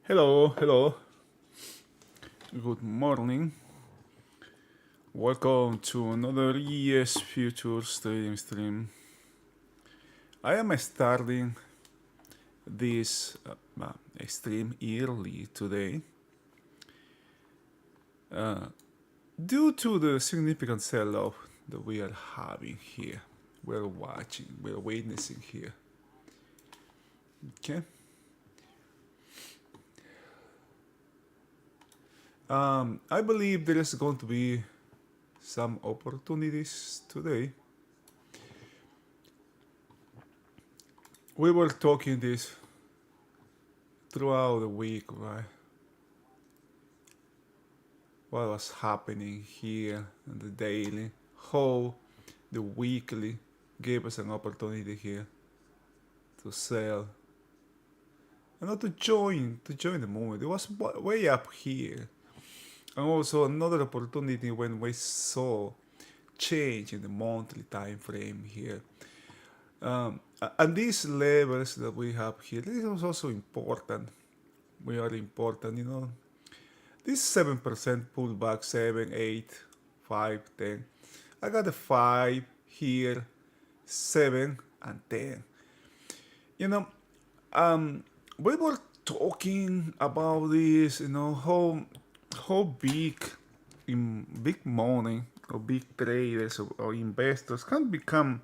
Hello, hello. Good morning. Welcome to another ES Futures trading stream. I am starting this stream early today uh, due to the significant sell-off that we are having here. We're watching, we're witnessing here. Okay. I believe there is going to be some opportunities today. We were talking this throughout the week, right? What was happening here in the daily, how the weekly gave us an opportunity here to sell and not to join the movement. It was way up here. And also another opportunity when we saw change in the monthly time frame here. And these levels that we have here, this is also important. We are important, This 7% pullback, 7, 8, 5, 10. I got a 5 here, 7, and 10. You know, we were talking about this, how big money or big traders or investors can become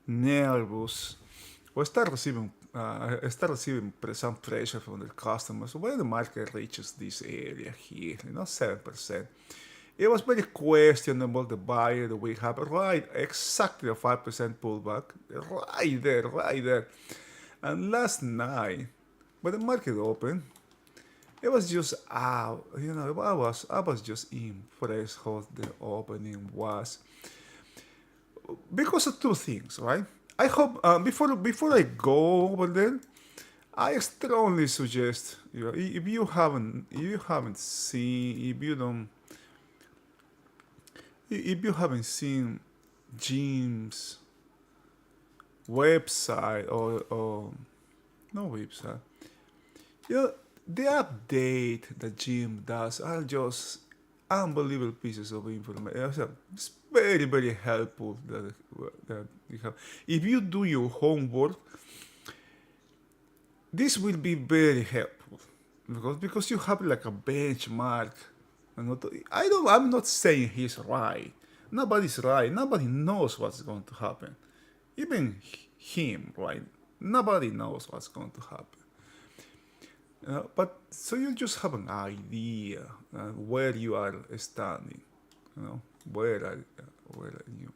nervous or start receiving some pressure from their customers when the market reaches this area here, 7%. It was very questionable the buyer that we have right exactly a 5% pullback right there. And last night, when the market opened, it was just out. I was just impressed how the opening was because of two things, right? I hope before I go over there, I strongly suggest if you haven't seen Jim's website or no website, the update that Jim does are just unbelievable pieces of information. It's very, very helpful that you have. If you do your homework, this will be very helpful because you have like a benchmark. I'm not saying he's right. Nobody's right. Nobody knows what's going to happen. Even him, right? Nobody knows what's going to happen. But so you just have an idea where you are standing. Where are you?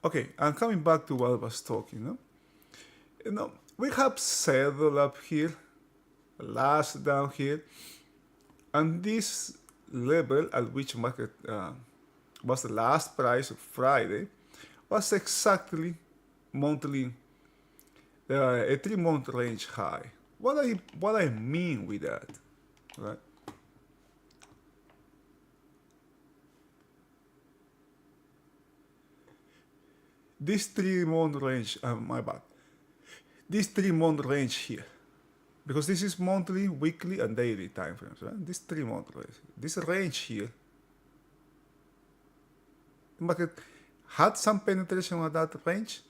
Okay. I'm coming back to what I was talking. We have settled up here, last down here, and this level at which market was the last price of Friday was exactly monthly a 3-month range high. What I mean with that, right? This 3-month range, my bad. This 3-month range here, because this is monthly, weekly, and daily time frames, right? This 3-month range, this range here, the market had some penetration on that range,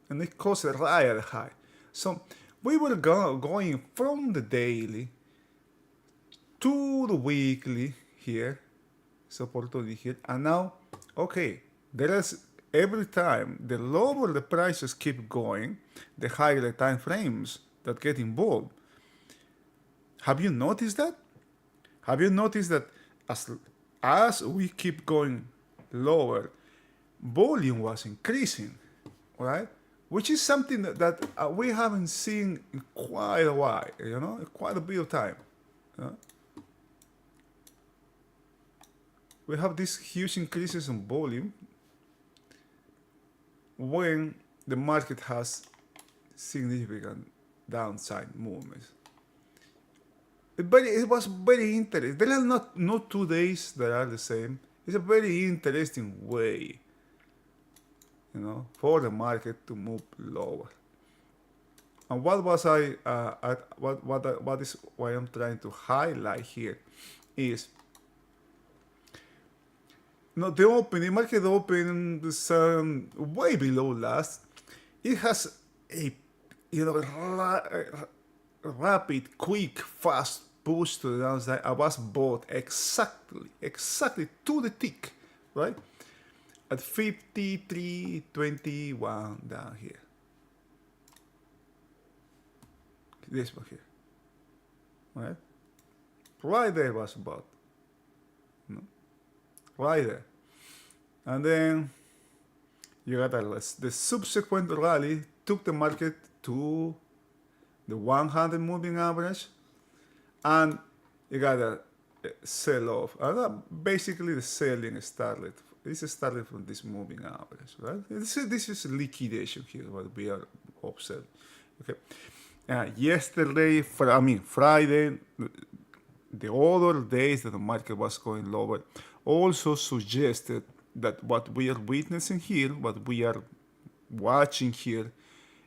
and it caused a real high. So we were going from the daily to the weekly here, this opportunity here, and now, okay, there is every time the lower the prices keep going, the higher the time frames that get involved. Have you noticed that? Have you noticed that as we keep going lower, volume was increasing, right? Which is something that we haven't seen in quite a while, quite a bit of time. We have these huge increases in volume when the market has significant downside movements. It was very interesting. There are not 2 days that are the same. It's a very interesting way, for the market to move lower. And what is what I'm trying to highlight here is, no, the market open is way below last. It has a, you know, rapid, quick, fast push to the downside. I was bought exactly to the tick, right? At 53.21 down here. This one here, right? Right there was bought, right there. And then you got the subsequent rally took the market to the 100 moving average, and you got a sell off. And basically, the selling started. This started from this moving average, right? This is liquidation here, what we are observing. Okay. Yesterday, Friday, the other days that the market was going lower, also suggested that what we are witnessing here, what we are watching here,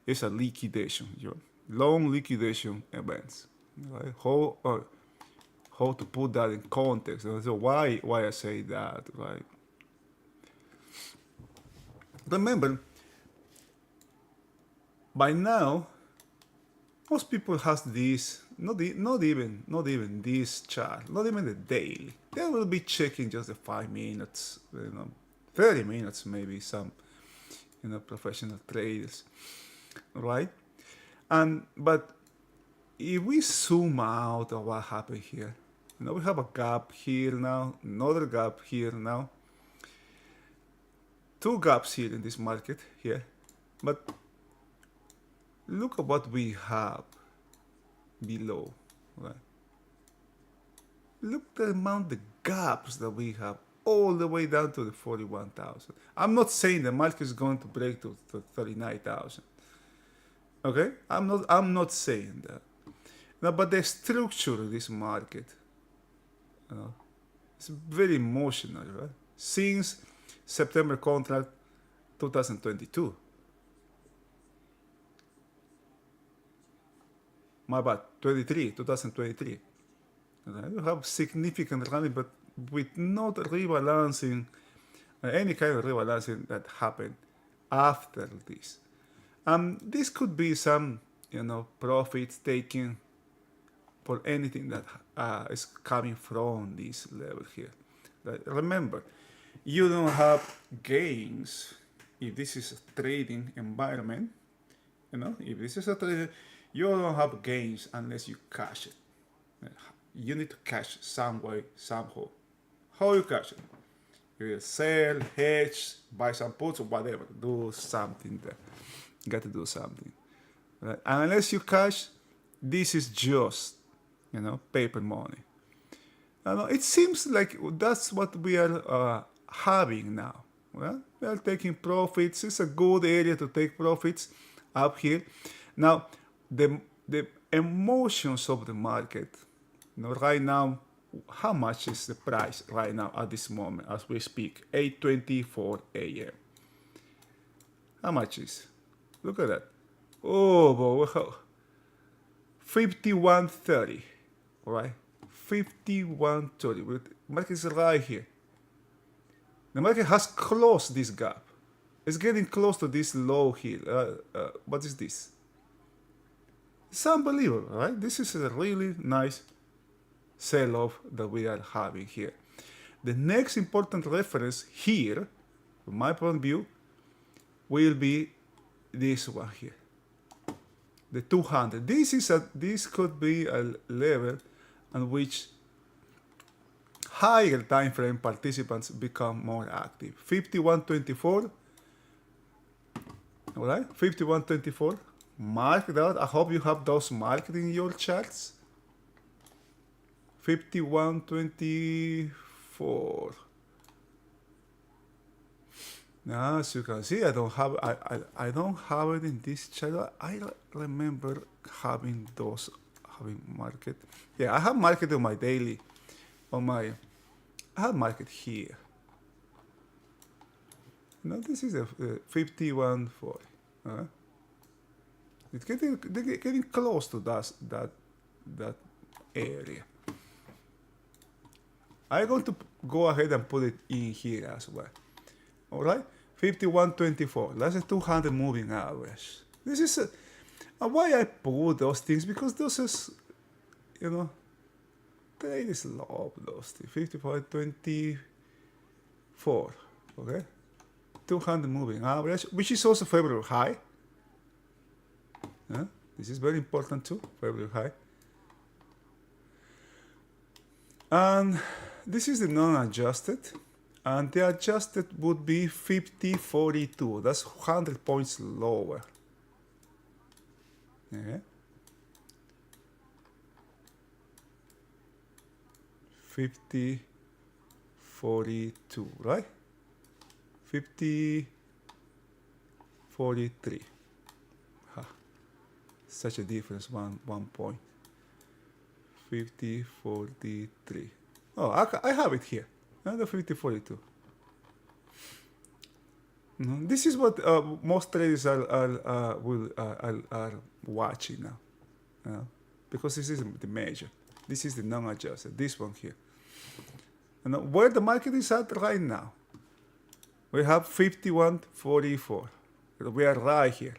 is a liquidation, long liquidation events. Right? How to put that in context? So why I say that, right? Remember, by now, most people has this, not even this chart, not even the daily. They will be checking just the 5 minutes, 30 minutes maybe, some professional traders, right? But if we zoom out of what happened here, we have a gap here now, another gap here now, two gaps here in this market here, but look at what we have below, right? Look at the amount of gaps that we have all the way down to the 41,000. I'm not saying the market is going to break to 39,000. Okay? I'm not saying that. No, but the structure of this market, it's very emotional, right? Since September contract 2022. My bad, 2023. You have significant rally, but with not rebalancing, any kind of rebalancing that happened after this. This could be some, profits taken for anything that is coming from this level here. Remember, you don't have gains if this is a trading environment. If this is a trading, you don't have gains unless you cash it. You need to cash some way, somehow. How you cash it? You will sell, hedge, buy some puts or whatever. Do something there. You got to do something. Right? And unless you cash, this is just, paper money. It seems like that's what we are having now. Well, we are taking profits. It's a good area to take profits up here. Now, the emotions of the market, right now, how much is the price right now at this moment as we speak? 8:24 a.m. How much is? Look at that. Oh, boy, 51.30, right? 51.30. Market is right here. The market has closed this gap. It's getting close to this low here. What is this? It's unbelievable, right? This is a really nice sell-off that we are having here. The next important reference here, from my point of view, will be this one here, the 200. This could be a level on which higher time frame participants become more active. 51.24. All right, 51.24. Mark that. I hope you have those marked in your charts. 51.24. Now, as you can see, I don't have it in this chart. I remember having market. Yeah, I have market on my daily. I have market here. Now this is a 51.40. It's getting close to that area. I'm going to go ahead and put it in here as well. All right, 51.24. That's a 200 moving average. This is why I put those things, because those is, traders love those things. 55.24. Okay, 200 moving average, which is also February high. This is very important too, February high. And this is the non-adjusted, and the adjusted would be 50.42. That's 100 points lower. Okay. 50.42, right? 50.43. Such a difference, one point. 50.43. Oh, I have it here. Another 50.42. This is what most traders are watching now, because this is the major. This is the non-adjusted. This one here. And where the market is at right now, we have 51.44. We are right here.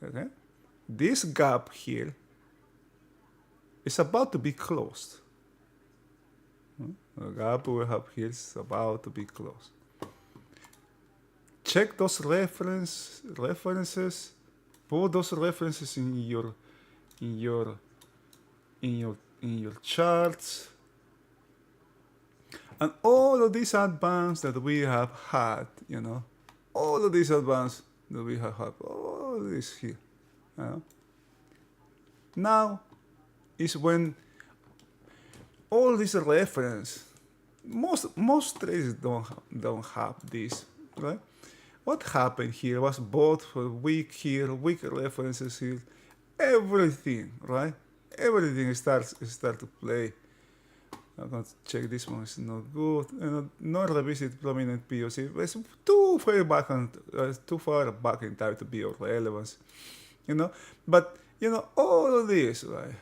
Okay, this gap here is about to be closed. The gap we have here is about to be closed. Check those references. Put those references in your charts. And all of these advances that we have had, all of these advances that we have had, all of this here. Now is when all these reference, most traders don't have this, right? What happened here was both for weak here, weak references here, everything, right? Everything starts to play. I'm going to check this one. It's not good. Not revisit prominent POC. It's too far back in time to be of relevance, But all of this, right?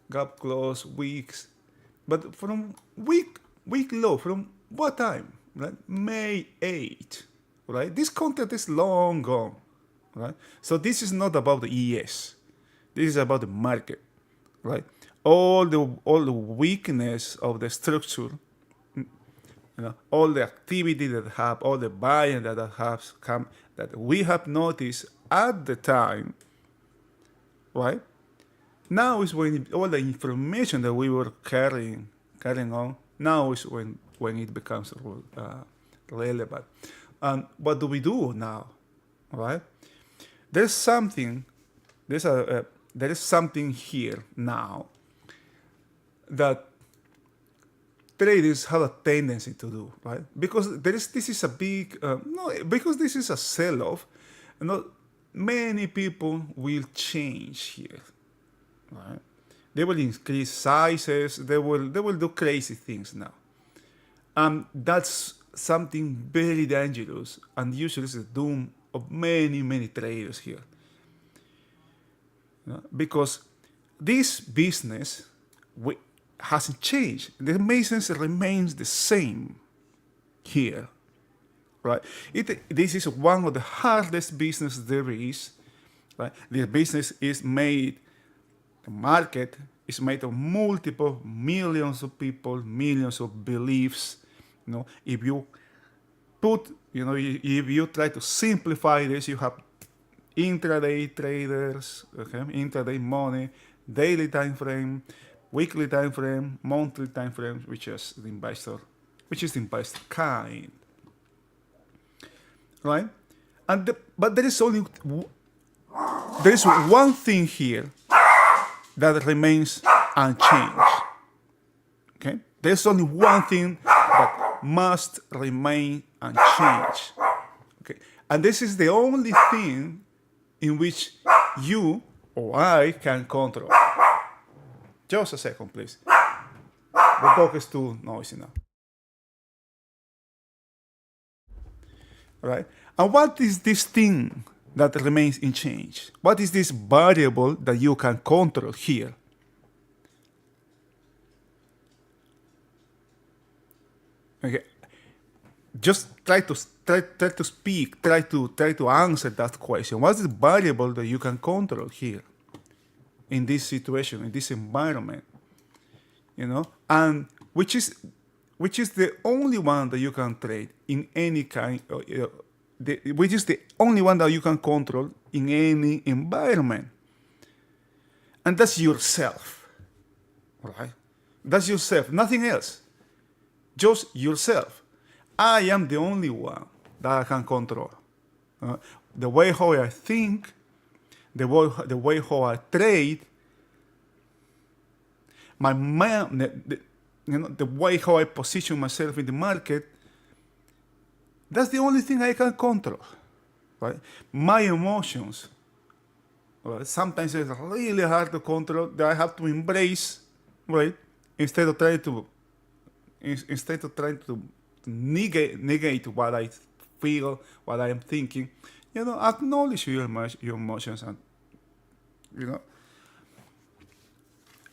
Gap close, weeks, but from week low, from what time? Right? May 8, right? This content is long gone, right? So this is not about the ES. This is about the market, right? All the weakness of the structure, all the activity that have, all the buying that has come, that we have noticed at the time, right? Now is when all the information that we were carrying on, now is when it becomes relevant. And what do we do now, right? There is something here now that traders have a tendency to do, right? Because this is a big, because this is a sell-off, many people will change here, right? They will increase sizes, they will do crazy things now. That's something very dangerous, and usually is the doom of many traders here. Because this business hasn't changed. The business remains the same here, right? This is one of the hardest business there is, right? The business is made, the market is made of multiple millions of people, millions of beliefs. If you if you try to simplify this, you have intraday traders, okay, intraday money, daily time frame, weekly time frame, monthly time frame, which is the investor kind, right? But there is one thing here that remains unchanged. Okay, there's only one thing that must remain unchanged. Okay, and this is the only thing in which you or I can control. Just a second, please. The dog is too noisy now. All right? And what is this thing that remains unchanged? What is this variable that you can control here? Okay, just try to answer that question. What's the variable that you can control here in this situation, in this environment? You know, and which is the only one that you can trade in any kind, which is the only one that you can control in any environment, and that's yourself, right? That's yourself, nothing else, just yourself. I am the only one that I can control. The way how I think, the way how I trade, the way how I position myself in the market. That's the only thing I can control, right? My emotions, right? Sometimes it's really hard to control. That I have to embrace, right? Instead of trying to negate what I feel, what I am thinking. Acknowledge your emotions, and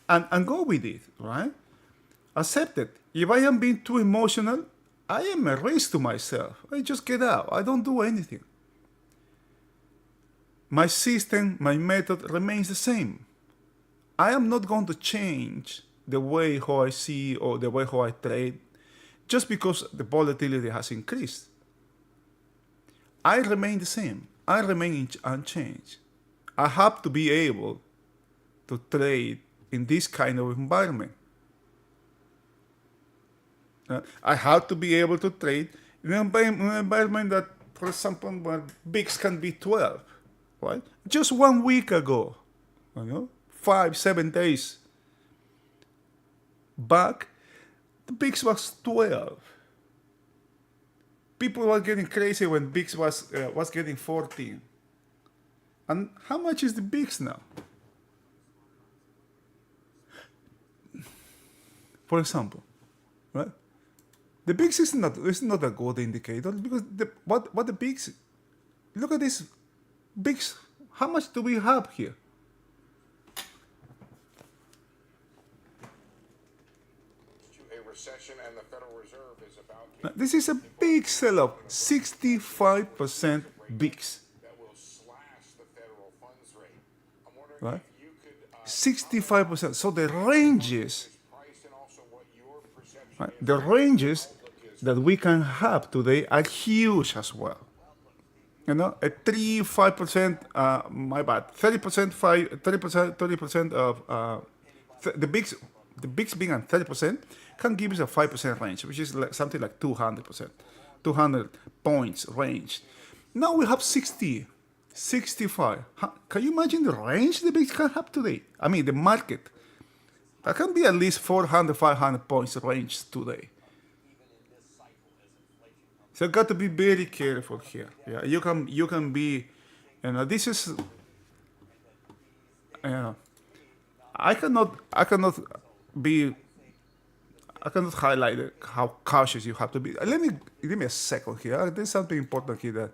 and go with it, right? Accept it. If I am being too emotional, I am a race to myself. I just get out. I don't do anything. My system, my method remains the same. I am not going to change the way how I see or the way how I trade just because the volatility has increased. I remain the same. I remain unchanged. I have to be able to trade in this kind of environment. I have to be able to trade in an environment that, for example, where VIX can be 12, right? Just 1 week ago, 5, 7 days back, the VIX was 12. People were getting crazy when VIX was getting 14. And how much is the VIX now? For example, right? The VIX is not a good indicator because what the VIX, look at this VIX. How much do we have here? A recession and the Federal Reserve is about. This is a big sell-off, 65% VIX. That will slash the federal funds rate. I'm wondering Right? if you could 65%. So the ranges, price and also what your perception right, is. the ranges that we can have today are huge as well. A 5%, my bad, 30%, 30% of the bigs being at 30% can give us a 5% range, which is something like 200%, 200 points range. Now we have 60, 65. Can you imagine the range the bigs can have today? I mean, the market. That can be at least 400, 500 points range today. So you got to be very careful here. Yeah, you can be, this is, I cannot highlight how cautious you have to be. Give me a second here. There's something important here that.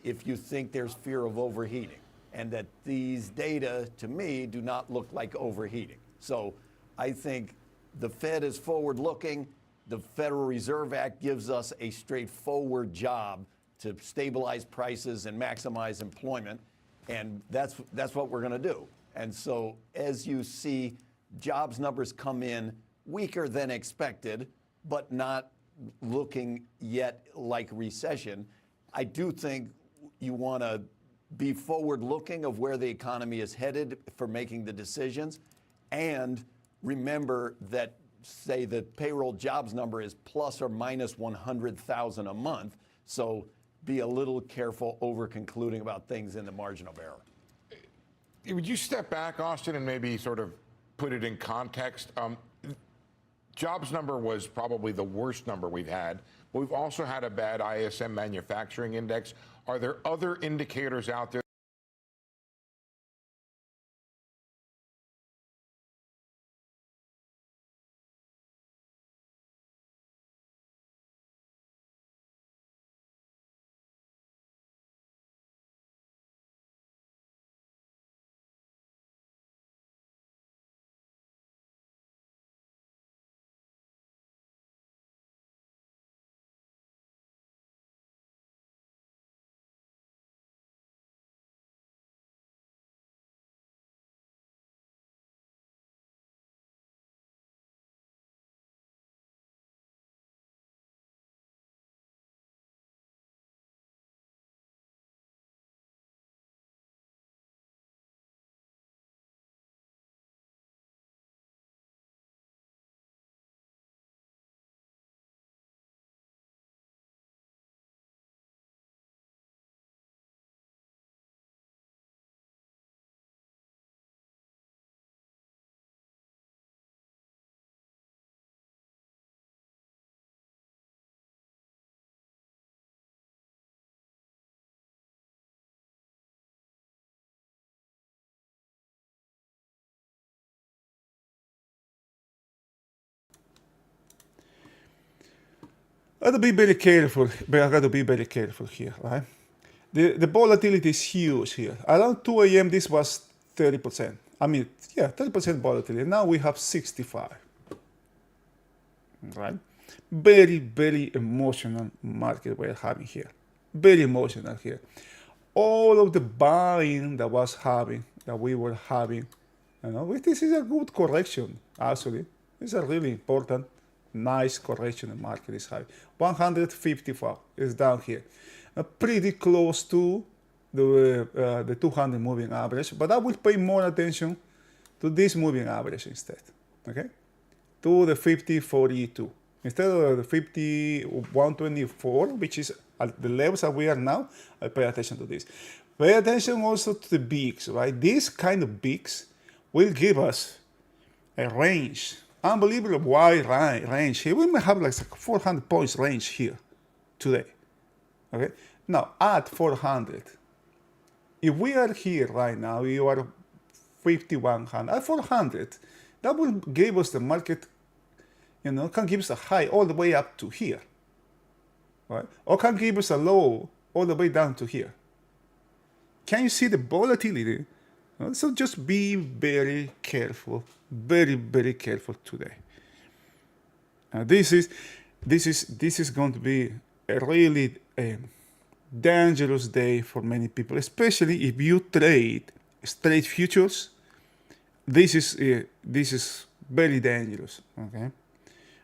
If you think there's fear of overheating, and that these data, to me, do not look like overheating. So I think the Fed is forward-looking. The Federal Reserve Act gives us a straightforward job to stabilize prices and maximize employment, and that's what we're going to do. And so as you see jobs numbers come in weaker than expected, but not looking yet like recession, I do think you want to be forward-looking of where the economy is headed for making the decisions, and remember that, say, the payroll jobs number is plus or minus 100,000 a month, so be a little careful over concluding about things in the margin of error. Would you step back, Austin, and maybe sort of put it in context? Jobs number was probably the worst number we've had. We've also had a bad ISM manufacturing index. Are there other indicators out there got to be very careful. But I got to be very careful here, right? The volatility is huge here. Around 2 a.m. this was 30%. I mean, yeah, 30% volatility. Now we have 65. Right? Very, very emotional market we're having here. Very emotional here. All of the buying that we were having, this is a good correction, actually. It's a really important, nice correction the market is having. 154 is down here. Pretty close to the 200 moving average, but I will pay more attention to this moving average instead, okay? To the 50.42. Instead of the 51.24, which is at the levels that we are now, I pay attention to this. Pay attention also to the VIX, right? This kind of VIX will give us a range, unbelievable wide range here. We may have like 400 points range here today, okay? Now, at 400, if we are here right now, you are 5,100, at 400, that will give us the market, can give us a high all the way up to here, right? Or can give us a low all the way down to here. Can you see the volatility? So just be very careful, very, very careful today. This is going to be a really dangerous day for many people, especially if you trade straight futures. This is very dangerous, okay?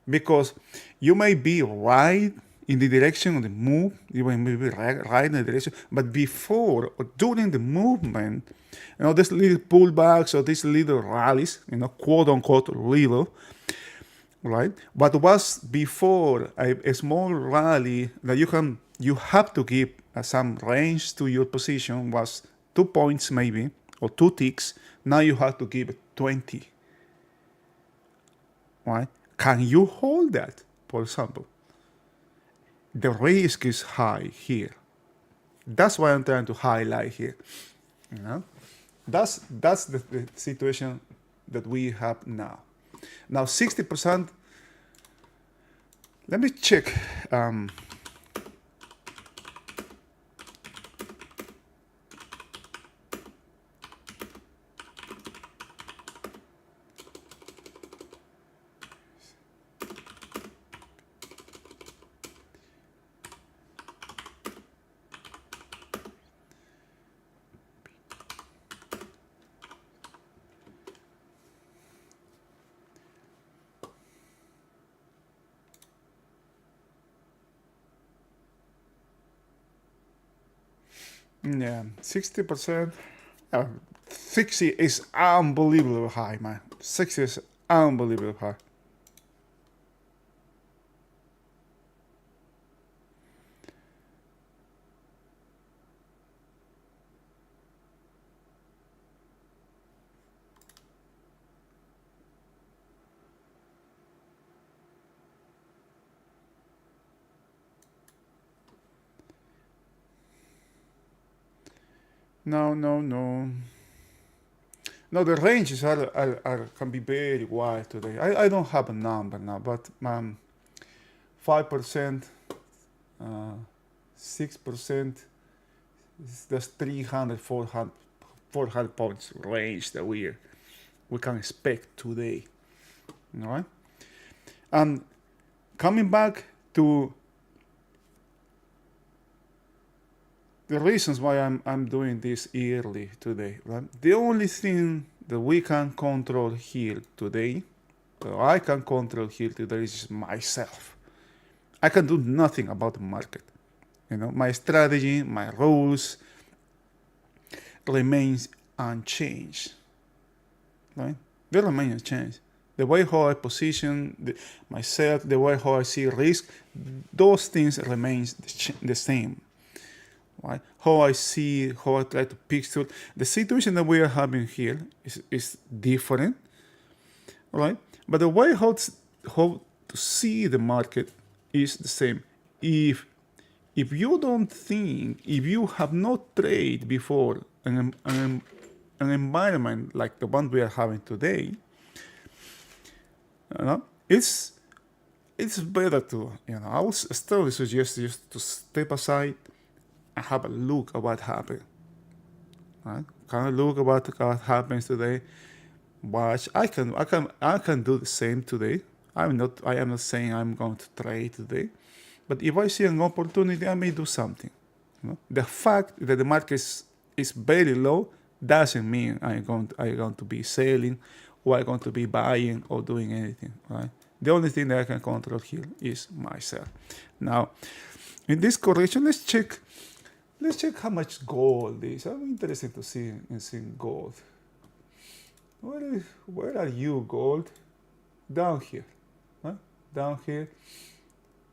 Because you may be right in the direction of the move, you may be right in the direction, but before or during the movement, these little pullbacks or these little rallies, quote unquote little, right? What was before a small rally that you have to give some range to your position was 2 points maybe, or 2 ticks. Now you have to give 20, right? Can you hold that, for example? The risk is high here. That's why I'm trying to highlight here. That's the situation that we have now. Now 60%. Let me check. Yeah, 60%. 60 is unbelievable high, man. 60 is unbelievable high. No. No, the ranges can be very wide today. I don't have a number now, but 5%, 6%, that's 300, 400 points range that we can expect today. All right? And coming back to the reasons why I'm doing this early today, right? The only thing that we can control here today, that I can control here today, is myself. I can do nothing about the market. My strategy, my rules remains unchanged, right? They remain unchanged. The way how I position myself, the way how I see risk, those things remain the same. Right? How I try to picture the situation that we are having here is different, right? But the way how to see the market is the same. If you don't think, if you have not traded before an environment like the one we are having today, it's it's better to, I would still suggest you to step aside and have a look at what happened. Right? Kind of look about what happens today. Watch. I can do the same today. I am not saying I'm going to trade today, but if I see an opportunity, I may do something. The fact that the market is very low doesn't mean I'm going to be selling or I'm going to be buying or doing anything. Right? The only thing that I can control here is myself. Now, in this correction, let's check how much gold is. I'm interested to see gold. Where are you, gold? Down here. Huh? Down here.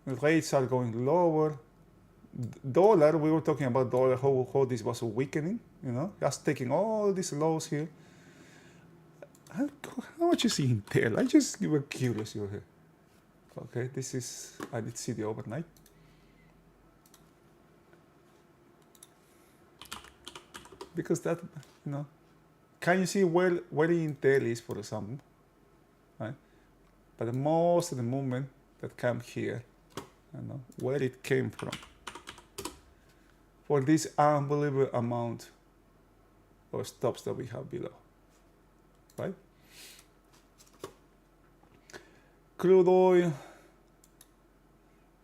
Rates are going lower. Dollar, we were talking about dollar, how this was weakening, just taking all these lows here. How much is Intel? I just were curious here. Okay, I did see the overnight. Because that, can you see where Intel is, for example? Right? But most of the movement that came here, where it came from. For this unbelievable amount of stops that we have below, right? Crude oil.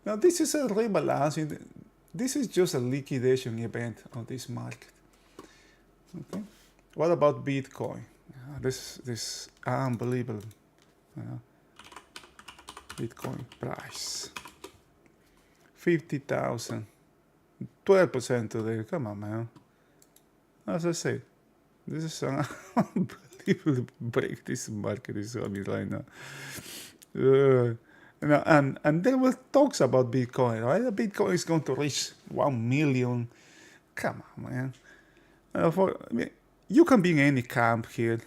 Now this is a rebalancing. This is just a liquidation event on this market. Okay. What about Bitcoin? This unbelievable Bitcoin price. 50,000. 12% today. Come on, man. As I say, this is an unbelievable break this market is on right now. And there were talks about Bitcoin, right? Bitcoin is going to reach 1 million. Come on, man. You can be in any camp here.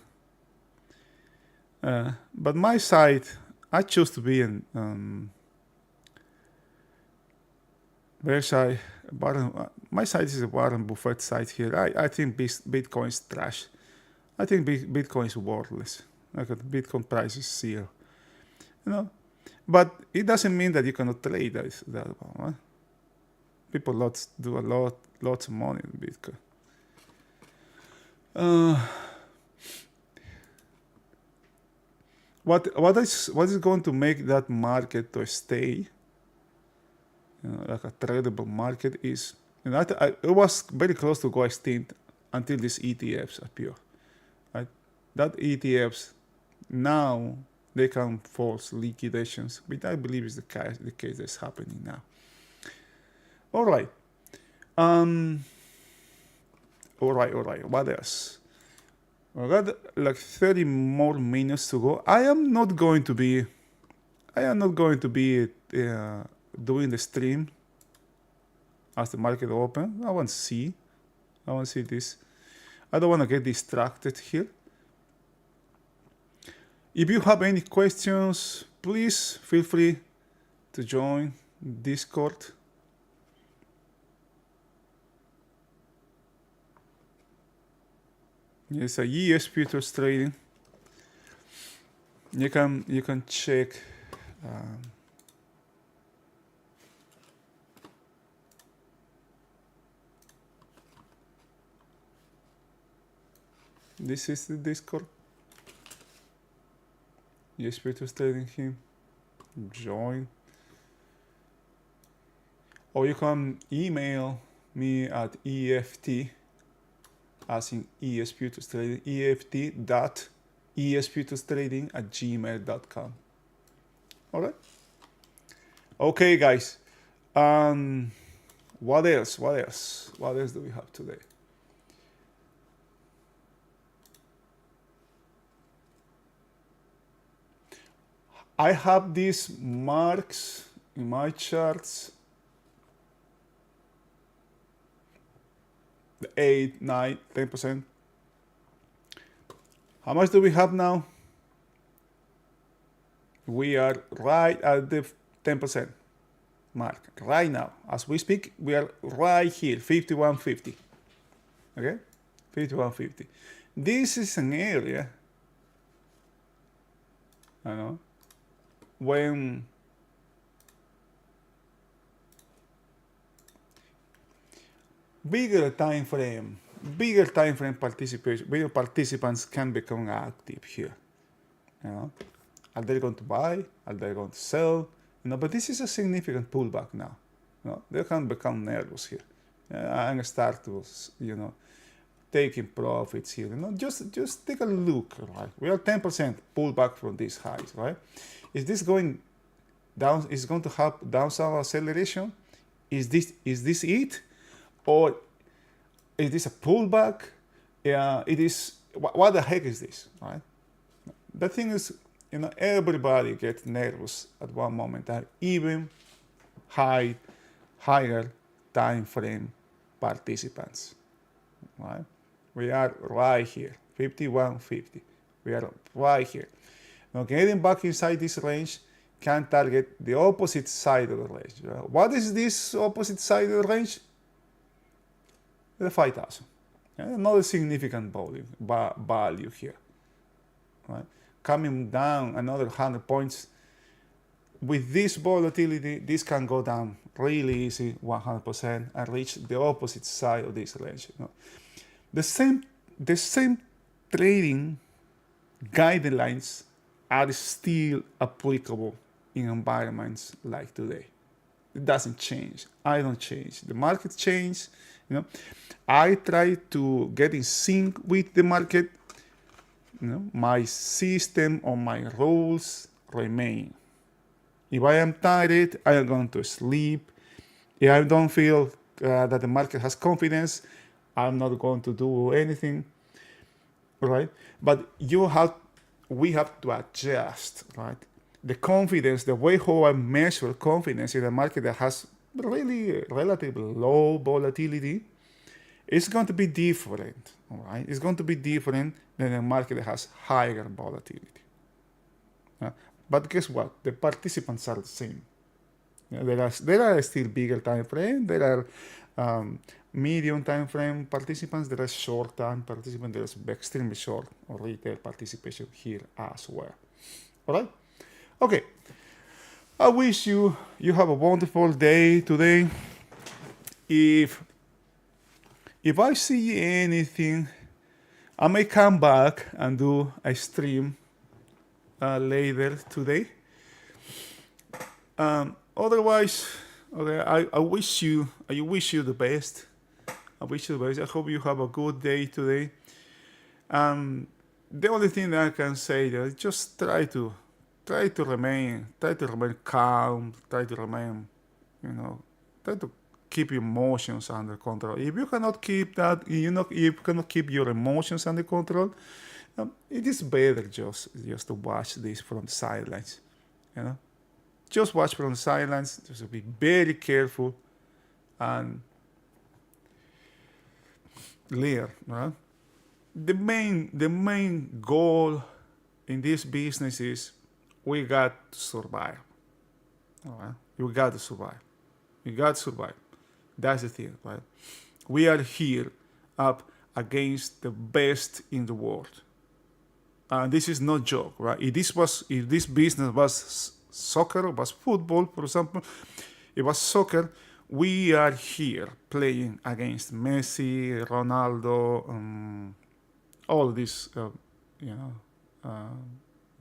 But my side, I choose to be in where side? My side is a Warren Buffett side here. I think Bitcoin is trash. I think Bitcoin is worthless. Like Bitcoin price is 0. But it doesn't mean that you cannot trade that one. Right? People do lots of money in Bitcoin. What is going to make that market to stay? Like a tradable market is, it was very close to go extinct until these ETFs appear. Right? That ETFs now they can force liquidations, which I believe is the case that's happening now. All right. All right. What else? We got like 30 more minutes to go. I am not going to be doing the stream as the market open. I want to see this. I don't want to get distracted here. If you have any questions, please feel free to join Discord. It's a ES Futures Trading. You can check. This is the Discord. ES Futures Trading here. Join. Or you can email me at EFT, as in ES Futures Trading, EFT.ESFuturesTrading@gmail.com. All right. Okay, guys. What else? What else do we have today? I have these marks in my charts. The 8, 9, 10%. How much do we have now? We are right at the 10% mark. Right now, as we speak, we are right here, 51.50. Okay? 51.50. This is an area, when bigger time frame participation, bigger participants can become active here. You know, are they going to buy? Are they going to sell? You know, but this is a significant pullback now. You know, they can become nervous here and start to, you know, taking profits here. You know, just take a look. Right, we are 10% pullback from these highs. Right, is this going down? Is going to have downside acceleration? Is this it, or is this a pullback? It is. What the heck is this? Right. The thing is, you know, everybody gets nervous at one moment, and even higher time frame participants. Right? We are right here, 51.50. We are right here. Now, getting back inside this range can target the opposite side of the range. What is this opposite side of the range? The 5,000. Another significant value here. Right? Coming down another 100 points. With this volatility, this can go down really easy, 100%, and reach the opposite side of this range. You know? The same trading guidelines are still applicable in environments like today. It doesn't change. I don't change. The market changes. You know, I try to get in sync with the market. You know, my system or my rules remain. If I am tired, I am going to sleep. If I don't feel that the market has confidence, I'm not going to do anything, right? But we have to adjust, right? The confidence, the way how I measure confidence in a market that has really relatively low volatility, is going to be different, all right? It's going to be different than a market that has higher volatility. But guess what? The participants are the same. You know, there are still bigger time frame. There are medium time frame participants. There are short time participants. There's extremely short or retail participation here as well. All right? Okay. I wish you have a wonderful day today. If I see anything, I may come back and do a stream later today. Otherwise, okay, I wish you the best. I wish you the best. I hope you have a good day today. The only thing that I can say is just try to remain calm. Try to keep your emotions under control. If you cannot keep that, if you cannot keep your emotions under control, it is better just to watch this from the sidelines. You know, just watch from the sidelines. Just be very careful and clear. Right? The main goal in this business is we got to survive. All right, we got to survive. We got to survive. That's the thing, right? We are here up against the best in the world. This is no joke, right? If this business was soccer, was football, for example, it was soccer, we are here playing against Messi, Ronaldo, all these,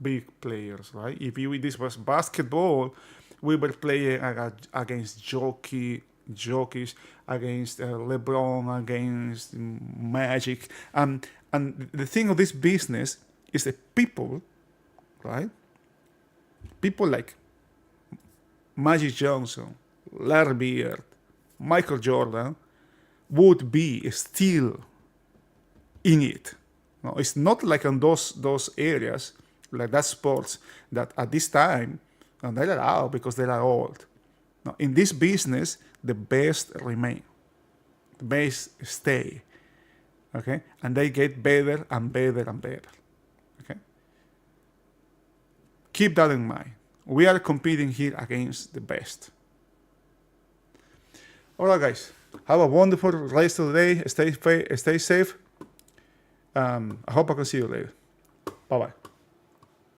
big players, right? If this was basketball, we were playing against jockeys, against LeBron, against Magic, and the thing of this business is that people, right? People like Magic Johnson, Larry Bird, Michael Jordan would be still in it. No, it's not like on those areas, like that sports, that at this time, and they are out because they are old. No, in this business, the best remain. The best stay. Okay? And they get better and better and better. Okay? Keep that in mind. We are competing here against the best. All right, guys. Have a wonderful rest of the day. Stay safe. I hope I can see you later. Bye-bye.